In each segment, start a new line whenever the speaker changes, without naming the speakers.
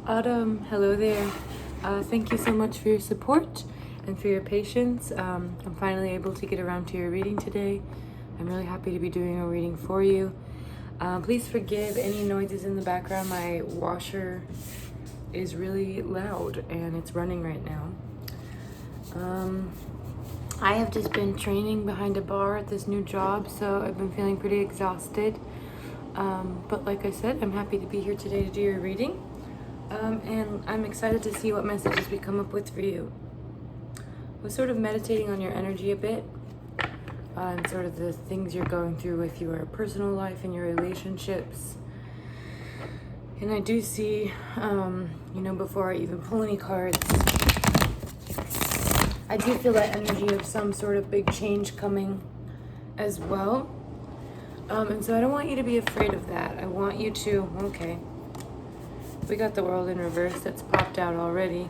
Autumn, hello there. Thank you so much for your support and for your patience. I'm finally able to get around to your reading today. I'm really happy to be doing a reading for you. Please forgive any noises in the background. My washer is really loud and it's running right now. I have just been training behind a bar at this new job, so I've been feeling pretty exhausted. But like I said, I'm happy to be here today to do your reading. And I'm excited to see what messages we come up with for you. I was sort of meditating on your energy a bit, and sort of the things you're going through with your personal life and your relationships. And I do see, before I even pull any cards, I do feel that energy of some sort of big change coming as well. And so I don't want you to be afraid of that. I want you to, okay. We got the world in reverse that's popped out already.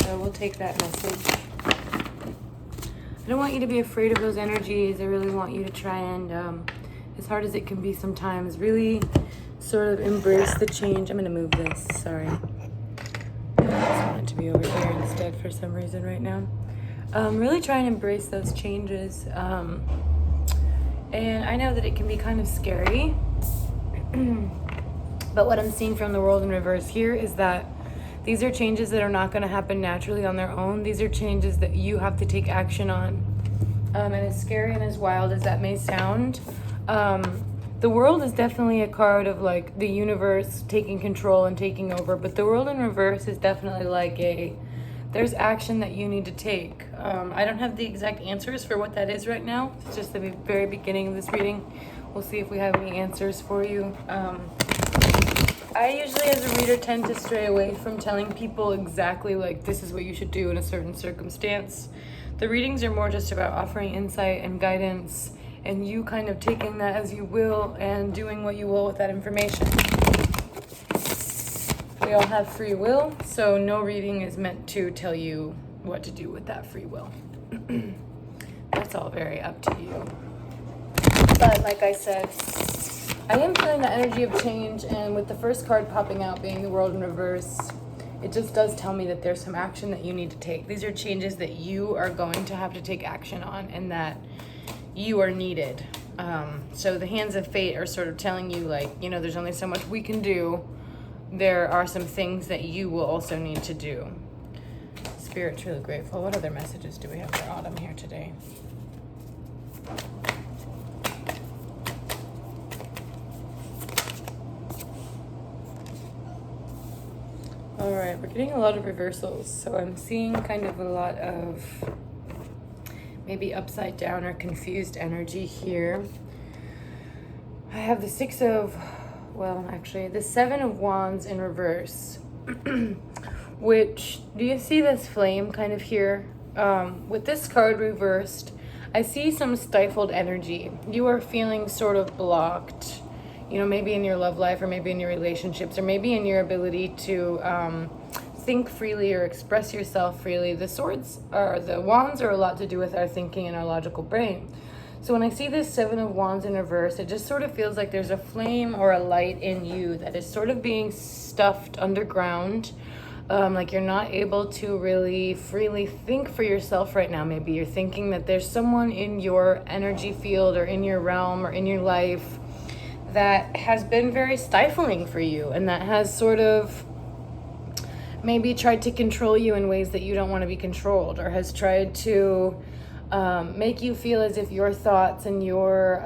So we'll take that message. I don't want you to be afraid of those energies. I really want you to try and, as hard as it can be sometimes, really sort of embrace the change. I'm going to move this, sorry. I just want it to be over here instead for some reason right now. Really try and embrace those changes. And I know that it can be kind of scary. But what I'm seeing from the world in reverse here is that these are changes that are not going to happen naturally on their own. These are changes that you have to take action on. And as scary and as wild as that may sound, the world is definitely a card of like the universe taking control and taking over. But the world in reverse is definitely like there's action that you need to take. I don't have the exact answers for what that is right now. It's just the very beginning of this reading. We'll see if we have any answers for you. I usually, as a reader, tend to stray away from telling people exactly like this is what you should do in a certain circumstance. The readings are more just about offering insight and guidance and you kind of taking that as you will and doing what you will with that information. We all have free will, so no reading is meant to tell you what to do with that free will. That's all very up to you. But like I said, I am feeling the energy of change, and with the first card popping out being the world in reverse, it just does tell me that there's some action that you need to take. These are changes that you are going to have to take action on and that you are needed. So the hands of fate are sort of telling you like, there's only so much we can do. There are some things that you will also need to do. Spirit's really grateful. What other messages do we have for Autumn here today? All right, we're getting a lot of reversals. So I'm seeing kind of a lot of maybe upside down or confused energy here. I have the the Seven of Wands in reverse, which, do you see this flame kind of here? With this card reversed, I see some stifled energy. You are feeling sort of blocked. Maybe in your love life or maybe in your relationships or maybe in your ability to think freely or express yourself freely. The wands are a lot to do with our thinking and our logical brain. So when I see this Seven of Wands in reverse, it just sort of feels like there's a flame or a light in you that is sort of being stuffed underground. Like you're not able to really freely think for yourself right now. Maybe you're thinking that there's someone in your energy field or in your realm or in your life that has been very stifling for you and that has sort of maybe tried to control you in ways that you don't want to be controlled, or has tried to make you feel as if your thoughts and your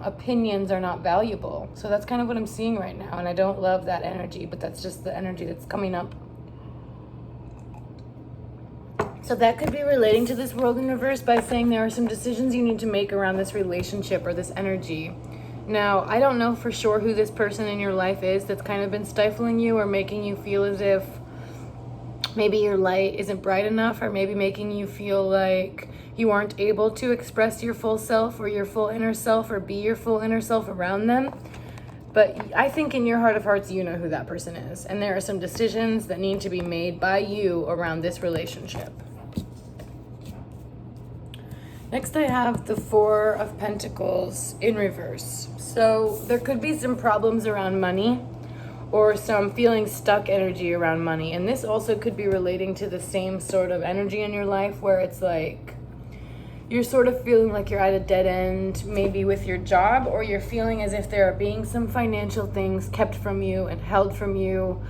opinions are not valuable. So that's kind of what I'm seeing right now, and I don't love that energy, but that's just the energy that's coming up. So that could be relating to this world in reverse by saying there are some decisions you need to make around this relationship or this energy. Now, I don't know for sure who this person in your life is that's kind of been stifling you or making you feel as if maybe your light isn't bright enough, or maybe making you feel like you aren't able to express your full self or your full inner self or be your full inner self around them. But I think in your heart of hearts, you know who that person is. And there are some decisions that need to be made by you around this relationship. Next, I have the Four of Pentacles in reverse. So there could be some problems around money, or some feeling stuck energy around money. And this also could be relating to the same sort of energy in your life where it's like you're sort of feeling like you're at a dead end, maybe with your job, or you're feeling as if there are being some financial things kept from you and held from you,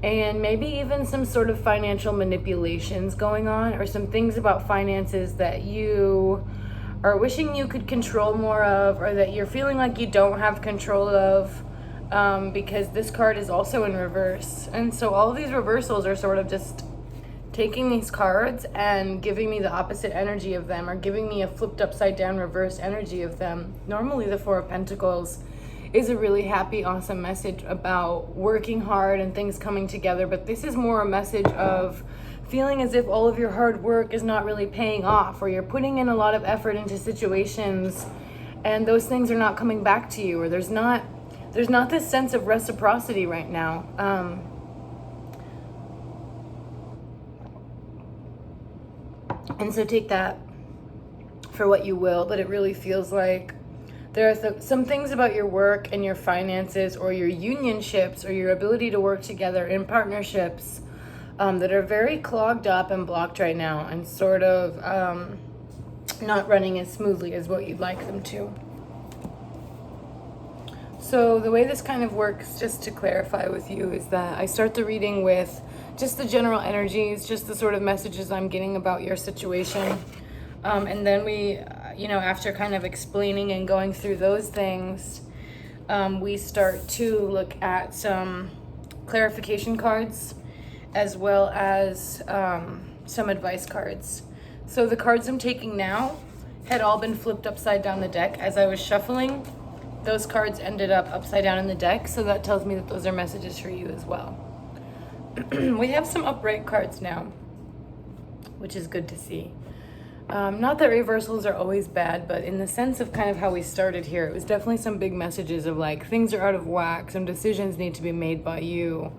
and maybe even some sort of financial manipulations going on, or some things about finances that you are wishing you could control more of, or that you're feeling like you don't have control of, because this card is also in reverse. And so all of these reversals are sort of just taking these cards and giving me the opposite energy of them, or giving me a flipped upside down reverse energy of them. Normally the Four of Pentacles is a really happy, awesome message about working hard and things coming together, but this is more a message of feeling as if all of your hard work is not really paying off, or you're putting in a lot of effort into situations and those things are not coming back to you, or there's not this sense of reciprocity right now. And so take that for what you will, but it really feels like there are some things about your work and your finances, or your unionships, or your ability to work together in partnerships, that are very clogged up and blocked right now, and sort of not running as smoothly as what you'd like them to. So the way this kind of works, just to clarify with you, is that I start the reading with just the general energies, just the sort of messages I'm getting about your situation. And then we, after kind of explaining and going through those things, we start to look at some clarification cards, as well as some advice cards. So the cards I'm taking now had all been flipped upside down the deck. As I was shuffling, those cards ended up upside down in the deck, so that tells me that those are messages for you as well. We have some upright cards now, which is good to see. Not that reversals are always bad, but in the sense of kind of how we started here, it was definitely some big messages of like things are out of whack, some decisions need to be made by you,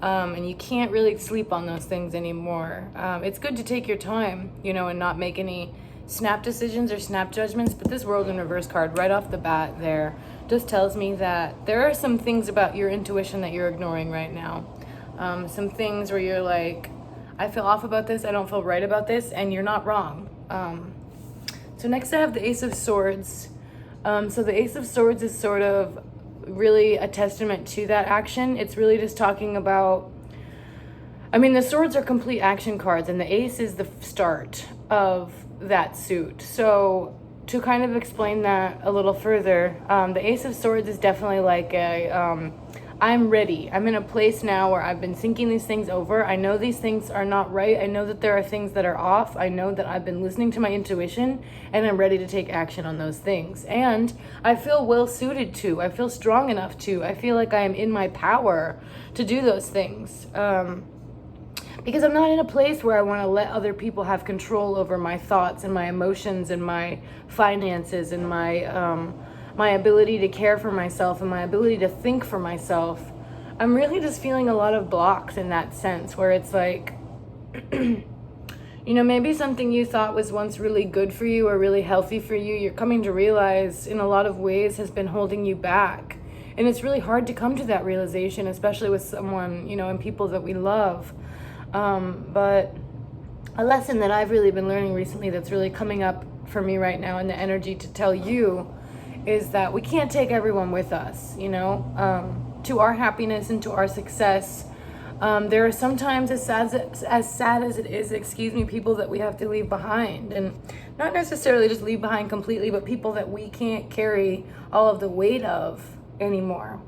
and you can't really sleep on those things anymore. It's good to take your time, and not make any snap decisions or snap judgments, but this World in Reverse card right off the bat there just tells me that there are some things about your intuition that you're ignoring right now. Some things where you're like, I feel off about this, I don't feel right about this, and you're not wrong. So next I have the Ace of Swords. So the Ace of Swords is sort of really a testament to that action. It's really just talking about, the swords are complete action cards, and the ace is the start of that suit. So to kind of explain that a little further, the Ace of Swords is definitely like I'm ready. I'm in a place now where I've been thinking these things over. I know these things are not right. I know that there are things that are off. I know that I've been listening to my intuition, and I'm ready to take action on those things. And I feel well suited to. I feel strong enough to. I feel like I am in my power to do those things. Because I'm not in a place where I want to let other people have control over my thoughts and my emotions and my finances and my ability to care for myself and my ability to think for myself. I'm really just feeling a lot of blocks in that sense, where it's like, maybe something you thought was once really good for you or really healthy for you, you're coming to realize in a lot of ways has been holding you back. And it's really hard to come to that realization, especially with someone, and people that we love. But a lesson that I've really been learning recently that's really coming up for me right now in the energy to tell you is that we can't take everyone with us, to our happiness and to our success. There are sometimes, as sad as it is, people that we have to leave behind, and not necessarily just leave behind completely, but people that we can't carry all of the weight of anymore.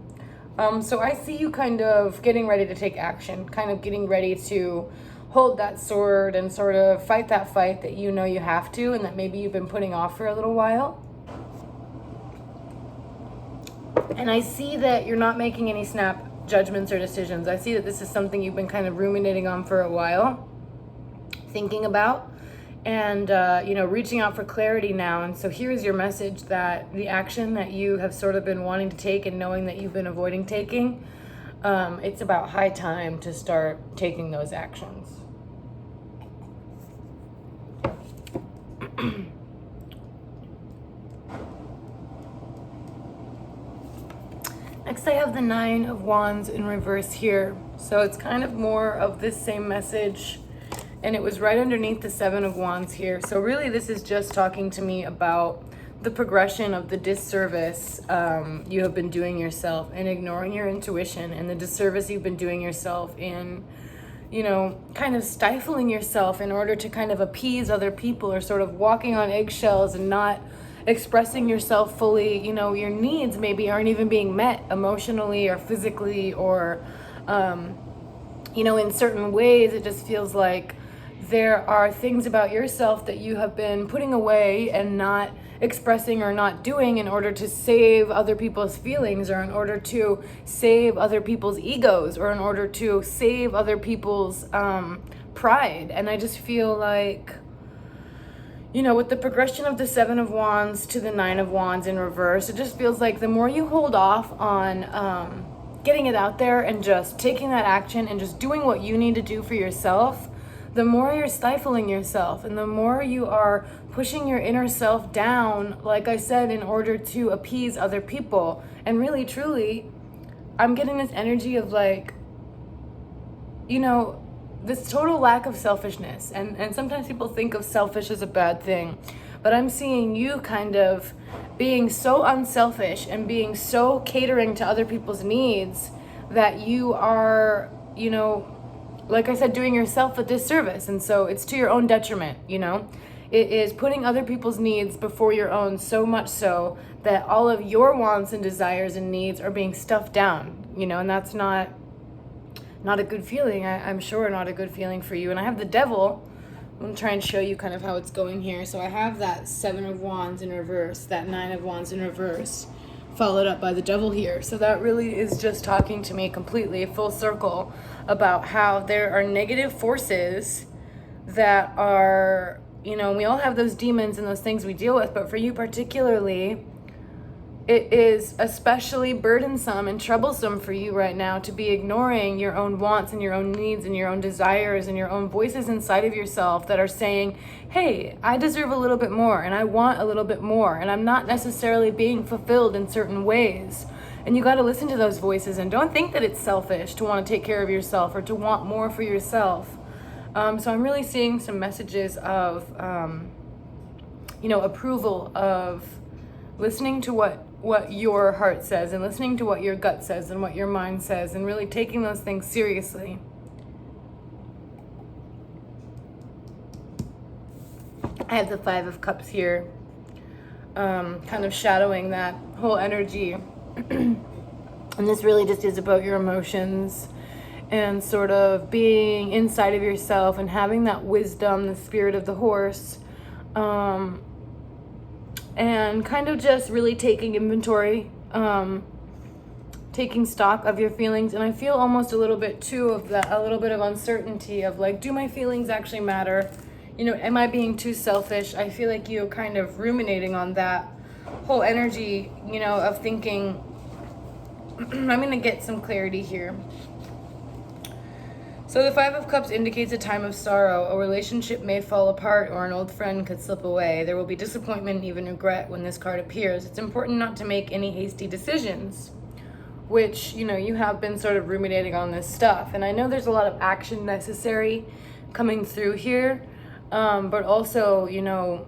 So I see you kind of getting ready to take action, kind of getting ready to hold that sword and sort of fight that fight that you have to, and that maybe you've been putting off for a little while. And I see that you're not making any snap judgments or decisions. I see that this is something you've been kind of ruminating on for a while, thinking about, and reaching out for clarity now. And so here's your message that the action that you have sort of been wanting to take and knowing that you've been avoiding taking, it's about high time to start taking those actions. Next Next, I have the Nine of Wands in reverse here. So it's kind of more of this same message. And it was right underneath the Seven of Wands here. So really, this is just talking to me about the progression of the disservice you have been doing yourself and ignoring your intuition, and the disservice you've been doing yourself in, you know, kind of stifling yourself in order to kind of appease other people, or sort of walking on eggshells and not expressing yourself fully. You know, your needs maybe aren't even being met emotionally or physically, or, you know, in certain ways it just feels like there are things about yourself that you have been putting away and not expressing or not doing in order to save other people's feelings, or in order to save other people's egos, or in order to save other people's pride. And I just feel like, you know, with the progression of the Seven of Wands to the Nine of Wands in reverse, it just feels like the more you hold off on getting it out there and just taking that action and just doing what you need to do for yourself, the more you're stifling yourself, and the more you are pushing your inner self down, like I said, in order to appease other people. And really, truly, I'm getting this energy of like, you know, this total lack of selfishness. And sometimes people think of selfish as a bad thing, but I'm seeing you kind of being so unselfish and being so catering to other people's needs that you are, you know, like I said, doing yourself a disservice. And so it's to your own detriment, you know. It is putting other people's needs before your own, so much so that all of your wants and desires and needs are being stuffed down, you know. And that's not a good feeling. I'm sure not a good feeling for you. And I have the Devil. I'm going to try and show you kind of how it's going here. So I have that Seven of Wands in reverse, that Nine of Wands in reverse, followed up by the Devil here. So that really is just talking to me completely full circle about how there are negative forces that are, you know, we all have those demons and those things we deal with, but for you particularly, it is especially burdensome and troublesome for you right now to be ignoring your own wants and your own needs and your own desires and your own voices inside of yourself that are saying, hey, I deserve a little bit more, and I want a little bit more, and I'm not necessarily being fulfilled in certain ways. And you got to listen to those voices, and don't think that it's selfish to want to take care of yourself or to want more for yourself. So I'm really seeing some messages of, you know, approval, of listening to what your heart says, and listening to what your gut says and what your mind says, and really taking those things seriously. I have the Five of Cups here, kind of shadowing that whole energy. And this really just is about your emotions and sort of being inside of yourself and having that wisdom, the spirit of the horse, and kind of just really taking inventory, taking stock of your feelings. And I feel almost a little bit too of that, a little bit of uncertainty of like, do my feelings actually matter? You know, am I being too selfish? I feel like you're kind of ruminating on that whole energy, you know, of thinking, I'm going to get some clarity here. So the Five of Cups indicates a time of sorrow. A relationship may fall apart, or an old friend could slip away. There will be disappointment and even regret when this card appears. It's important not to make any hasty decisions, which, you know, you have been sort of ruminating on this stuff. And I know there's a lot of action necessary coming through here, but also, you know,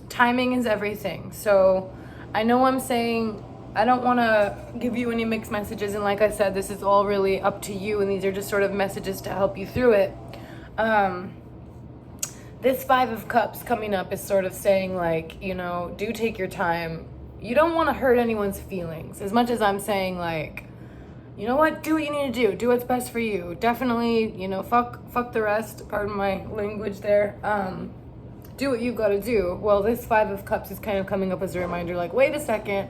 timing is everything. So I know I'm saying I don't want to give you any mixed messages, and like I said, this is all really up to you, and these are just sort of messages to help you through it. This Five of Cups coming up is sort of saying, like, you know, do take your time. You don't want to hurt anyone's feelings, as much as I'm saying, like, you know what, do what you need to do what's best for you. Definitely, you know, fuck the rest, pardon my language there. Do what you got to do. Well, this Five of Cups is kind of coming up as a reminder, like, wait a second.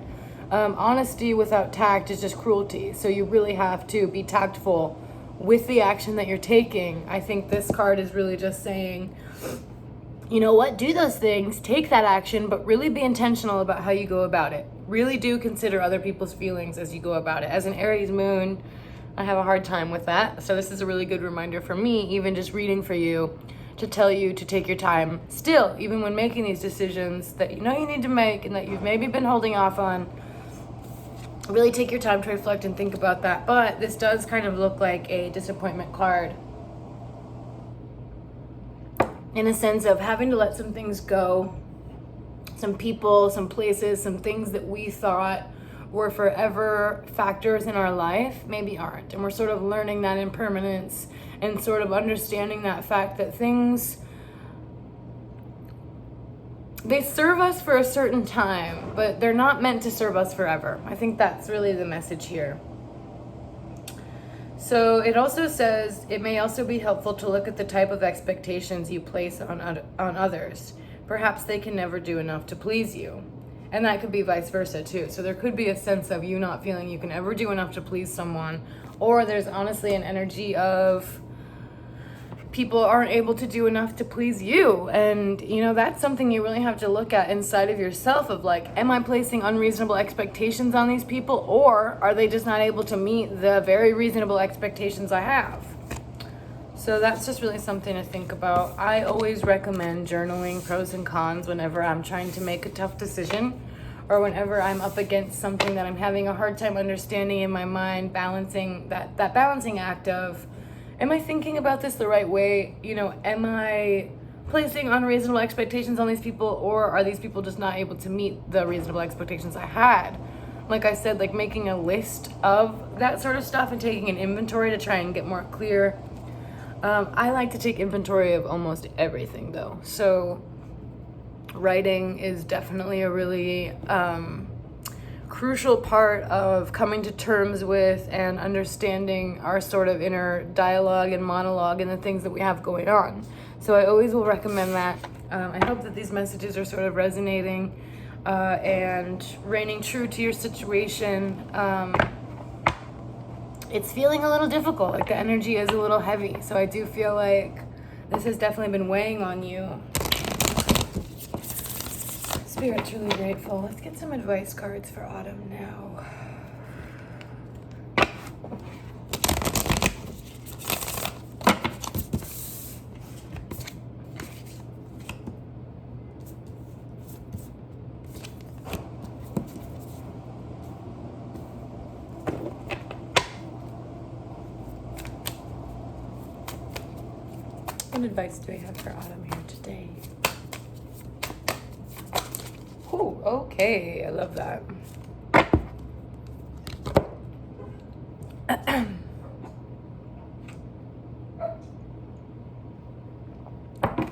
Honesty without tact is just cruelty. So you really have to be tactful with the action that you're taking. I think this card is really just saying, you know what, do those things, take that action, but really be intentional about how you go about it. Really do consider other people's feelings as you go about it. As an Aries moon, I have a hard time with that. So this is a really good reminder for me, even just reading for you, to tell you to take your time still, even when making these decisions that you know you need to make and that you've maybe been holding off on. really take your time to reflect and think about that. But this does kind of look like a disappointment card, in a sense of having to let some things go, some people, some places, some things that we thought were forever factors in our life maybe aren't. And we're sort of learning that impermanence and sort of understanding that fact that things, they serve us for a certain time, but they're not meant to serve us forever. I think that's really the message here. So it also says it may also be helpful to look at the type of expectations you place on others. Perhaps they can never do enough to please you. And that could be vice versa too. So there could be a sense of you not feeling you can ever do enough to please someone, or there's honestly an energy of people aren't able to do enough to please you. And you know, that's something you really have to look at inside of yourself of like, am I placing unreasonable expectations on these people, or are they just not able to meet the very reasonable expectations I have? So that's just really something to think about. I always recommend journaling pros and cons whenever I'm trying to make a tough decision, or whenever I'm up against something that I'm having a hard time understanding in my mind, balancing that balancing act of, am I thinking about this the right way? You know, am I placing unreasonable expectations on these people, or are these people just not able to meet the reasonable expectations I had? Like I said, like making a list of that sort of stuff and taking an inventory to try and get more clear. I like to take inventory of almost everything though. So writing is definitely a really crucial part of coming to terms with and understanding our sort of inner dialogue and monologue and the things that we have going on. So I always will recommend that. I hope that these messages are sort of resonating and reigning true to your situation. It's feeling a little difficult, like the energy is a little heavy. So I do feel like this has definitely been weighing on you. Spirit, truly grateful. Let's get some advice cards for autumn now. What advice do we have for autumn here today? Oh, okay. I love that.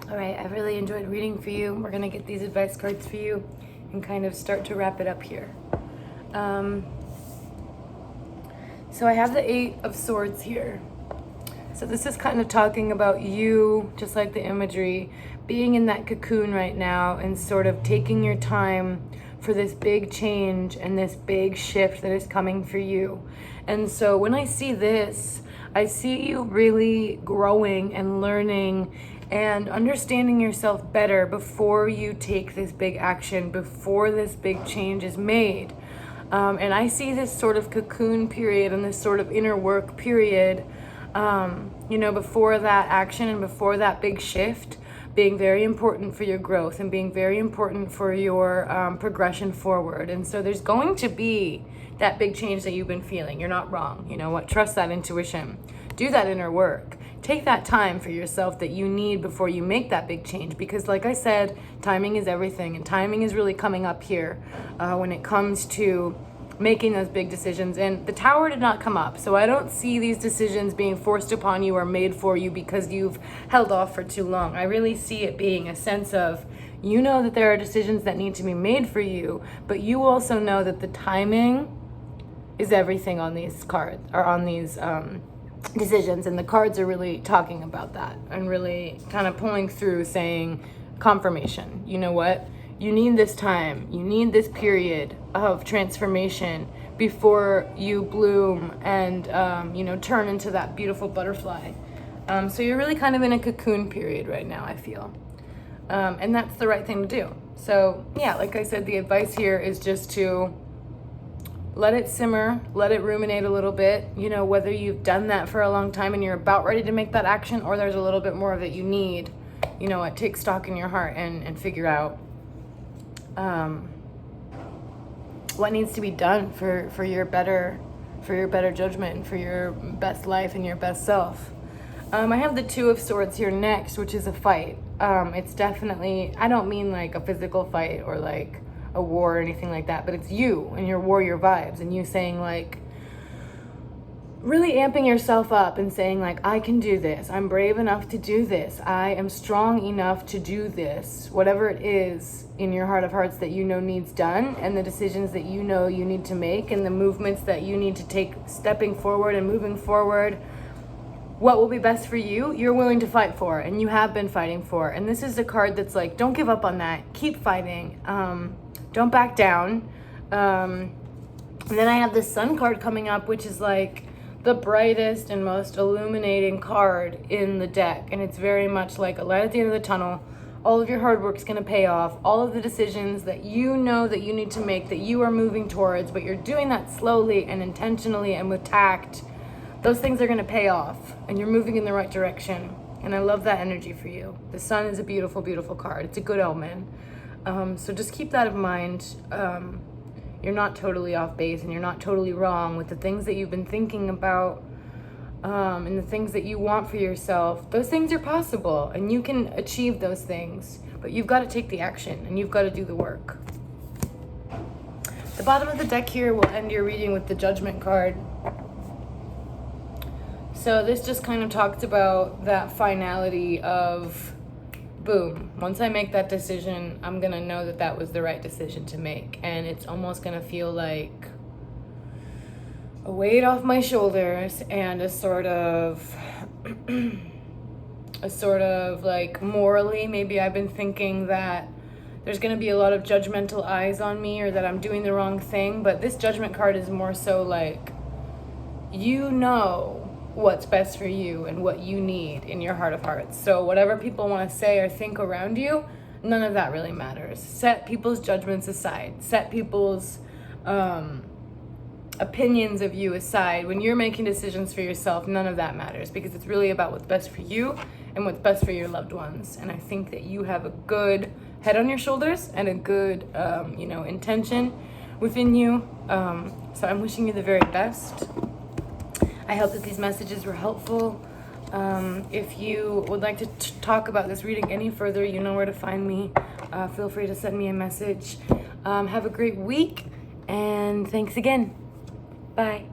All right, I really enjoyed reading for you. We're going to get these advice cards for you and kind of start to wrap it up here. So I have the 8 of Swords here. So this is kind of talking about you, just like the imagery, being in that cocoon right now and sort of taking your time for this big change and this big shift that is coming for you. And so when I see this, I see you really growing and learning and understanding yourself better before you take this big action, before this big change is made. And I see this sort of cocoon period and this sort of inner work period, you know, before that action and before that big shift being very important for your growth and being very important for your progression forward. And so there's going to be that big change that you've been feeling. You're not wrong. You know what? Trust that intuition. Do that inner work. Take that time for yourself that you need before you make that big change. Because like I said, timing is everything. And timing is really coming up here when it comes to making those big decisions. And the Tower did not come up, so I don't see these decisions being forced upon you or made for you because you've held off for too long. I really see it being a sense of, you know that there are decisions that need to be made for you, but you also know that the timing is everything on these cards, or on these decisions, and the cards are really talking about that and really kind of pulling through, saying confirmation. You know what? You need this time, you need this period of transformation before you bloom and, you know, turn into that beautiful butterfly. So you're really kind of in a cocoon period right now, I feel. And that's the right thing to do. So yeah, like I said, the advice here is just to let it simmer, let it ruminate a little bit. You know, whether you've done that for a long time and you're about ready to make that action, or there's a little bit more of it you need, you know what, take stock in your heart and figure out what needs to be done for your better judgment, for your best life and your best self. I have the Two of Swords here next, which is a fight. It's definitely, I don't mean like a physical fight or like a war or anything like that, but it's you and your warrior vibes and you saying like, really amping yourself up and saying like, I can do this. I'm brave enough to do this. I am strong enough to do this. Whatever it is in your heart of hearts that you know needs done, and the decisions that you know you need to make, and the movements that you need to take, stepping forward and moving forward, what will be best for you, you're willing to fight for, and you have been fighting for. And this is a card that's like, don't give up on that. Keep fighting. Don't back down. And then I have this Sun card coming up, which is like the brightest and most illuminating card in the deck. And it's very much like a light at the end of the tunnel. All of your hard work's going to pay off. All of the decisions that you know that you need to make, that you are moving towards, but you're doing that slowly and intentionally and with tact, those things are going to pay off. And you're moving in the right direction. And I love that energy for you. The Sun is a beautiful, beautiful card. It's a good omen. So just keep that in mind. You're not totally off base and you're not totally wrong with the things that you've been thinking about, and the things that you want for yourself. Those things are possible and you can achieve those things, but you've got to take the action and you've got to do the work. The bottom of the deck here will end your reading with the Judgment card. So this just kind of talks about that finality of, boom, once I make that decision, I'm going to know that that was the right decision to make. And it's almost going to feel like a weight off my shoulders and a sort of like morally, maybe I've been thinking that there's going to be a lot of judgmental eyes on me or that I'm doing the wrong thing. But this Judgment card is more so like, you know what's best for you and what you need in your heart of hearts. So whatever people want to say or think around you, none of that really matters. Set people's judgments aside. Set people's opinions of you aside. When you're making decisions for yourself, none of that matters, because it's really about what's best for you and what's best for your loved ones. And I think that you have a good head on your shoulders and a good intention within you. So I'm wishing you the very best. I hope that these messages were helpful. If you would like to talk about this reading any further, you know where to find me. Feel free to send me a message. Have a great week, and thanks again. Bye.